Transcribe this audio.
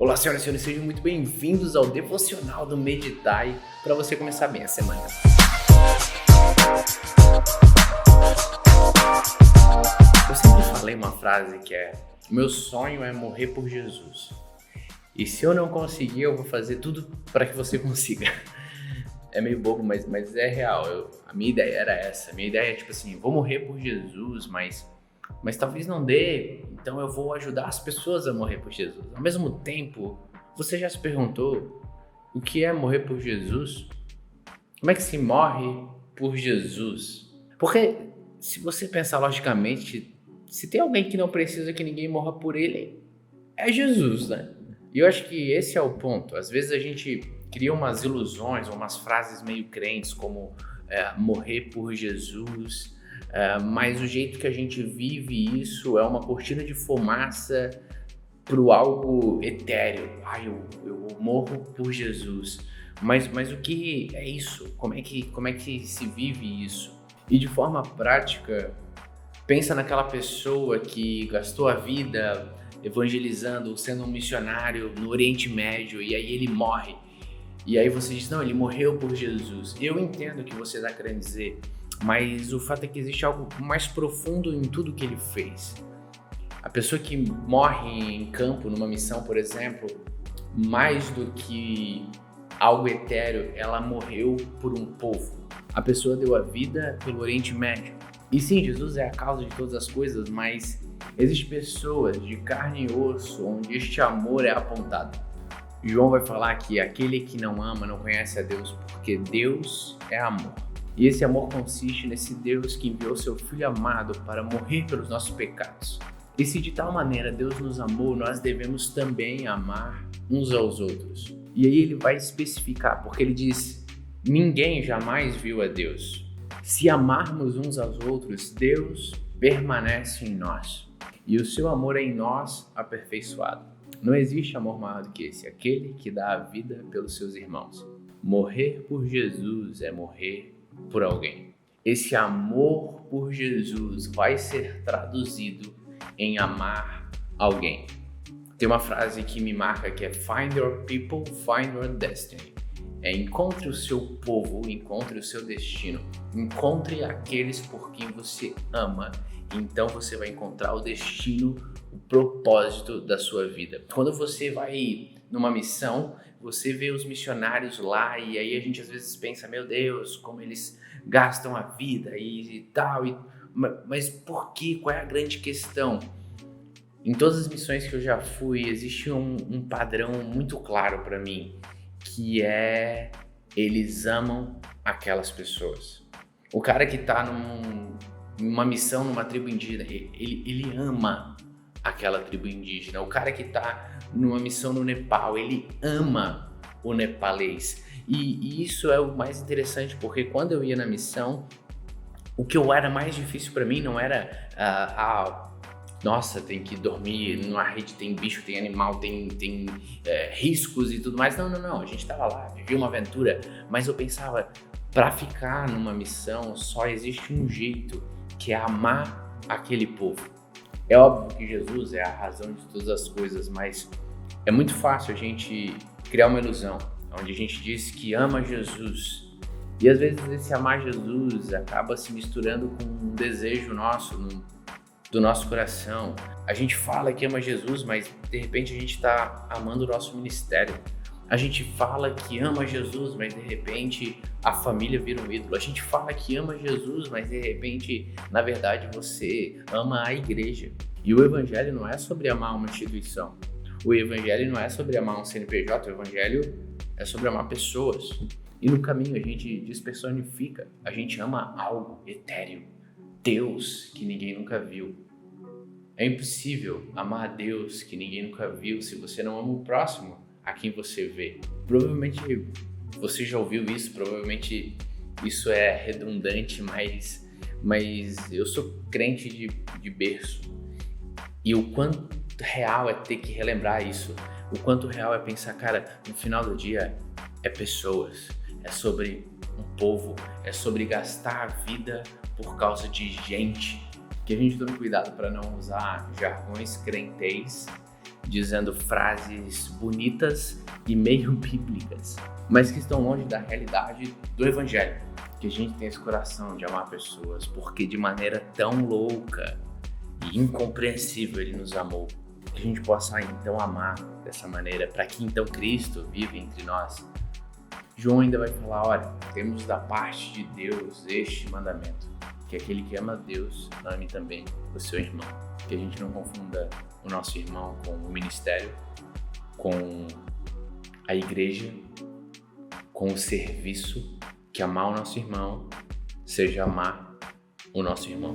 Olá, senhoras e senhores, sejam muito bem-vindos ao Devocional do Meditai para você começar bem a semana. Eu sempre falei uma frase que é: meu sonho é morrer por Jesus. E se eu não conseguir, eu vou fazer tudo para que você consiga. É meio bobo, mas é real. A minha ideia era essa. A minha ideia é tipo assim, vou morrer por Jesus, mas talvez não dê, então eu vou ajudar as pessoas a morrer por Jesus. Ao mesmo tempo, você já se perguntou o que é morrer por Jesus? Como é que se morre por Jesus? Porque se você pensar logicamente, se tem alguém que não precisa que ninguém morra por ele, é Jesus, né? E eu acho que esse é o ponto. Às vezes a gente cria umas ilusões, umas frases meio crentes como morrer por Jesus. Mas o jeito que a gente vive isso é uma cortina de fumaça para o algo etéreo. Eu morro por Jesus. Mas o que é isso? Como é que se vive isso? E de forma prática, pensa naquela pessoa que gastou a vida evangelizando, sendo um missionário no Oriente Médio, e aí ele morre. E aí você diz, não, ele morreu por Jesus. Eu entendo o que você está querendo dizer, mas o fato é que existe algo mais profundo em tudo que ele fez. A pessoa que morre em campo, numa missão, por exemplo, mais do que algo etéreo, ela morreu por um povo. A pessoa deu a vida pelo Oriente Médio. E sim, Jesus é a causa de todas as coisas, mas existem pessoas de carne e osso onde este amor é apontado. João vai falar que aquele que não ama não conhece a Deus, porque Deus é amor. E esse amor consiste nesse Deus que enviou seu Filho amado para morrer pelos nossos pecados. E se de tal maneira Deus nos amou, nós devemos também amar uns aos outros. E aí ele vai especificar, porque ele diz, ninguém jamais viu a Deus. Se amarmos uns aos outros, Deus permanece em nós. E o seu amor é em nós aperfeiçoado. Não existe amor maior do que esse, aquele que dá a vida pelos seus irmãos. Morrer por Jesus é morrer por alguém. Esse amor por Jesus vai ser traduzido em amar alguém. Tem uma frase que me marca que é Find your people, find your destiny. Encontre o seu povo, encontre o seu destino. Encontre aqueles por quem você ama. Então você vai encontrar o destino, o propósito da sua vida. Quando você vai numa missão, você vê os missionários lá e aí a gente às vezes pensa, meu Deus, como eles gastam a vida e tal. Mas por quê? Qual é a grande questão? Em todas as missões que eu já fui, existe um padrão muito claro para mim, que é eles amam aquelas pessoas. O cara que está numa missão numa tribo indígena, ele ama aquela tribo indígena. O cara que está numa missão no Nepal, ele ama o nepalês. E isso é o mais interessante, porque quando eu ia na missão, o que era mais difícil para mim não era nossa, tem que dormir numa rede, tem bicho, tem animal, tem riscos e tudo mais. Não, a gente estava lá, vivia uma aventura, mas eu pensava, para ficar numa missão só existe um jeito, que é amar aquele povo. É óbvio que Jesus é a razão de todas as coisas, mas é muito fácil a gente criar uma ilusão, onde a gente diz que ama Jesus. E às vezes esse amar Jesus acaba se misturando com um desejo nosso, do nosso coração. A gente fala que ama Jesus, mas de repente a gente está amando o nosso ministério. A gente fala que ama Jesus, mas de repente a família vira um ídolo. A gente fala que ama Jesus, mas de repente, na verdade, você ama a igreja. E o evangelho não é sobre amar uma instituição. O evangelho não é sobre amar um CNPJ. O evangelho é sobre amar pessoas. E no caminho a gente despersonifica. A gente ama algo etéreo. Deus que ninguém nunca viu. É impossível amar a Deus que ninguém nunca viu se você não ama o próximo a quem você vê. Provavelmente você já ouviu isso, provavelmente isso é redundante, mas eu sou crente de berço. E o quanto real é ter que relembrar isso, o quanto real é pensar, cara, no final do dia é pessoas, é sobre um povo, é sobre gastar a vida por causa de gente. Que a gente tome cuidado para não usar jargões crenteis dizendo frases bonitas e meio bíblicas, mas que estão longe da realidade do Evangelho. Que a gente tem esse coração de amar pessoas, porque de maneira tão louca e incompreensível Ele nos amou. Que a gente possa então amar dessa maneira, para que então Cristo viva entre nós. João ainda vai falar, olha, temos da parte de Deus este mandamento, que aquele que ama Deus, ame também o seu irmão. Que a gente não confunda o nosso irmão com o ministério, com a igreja, com o serviço, que amar o nosso irmão seja amar o nosso irmão.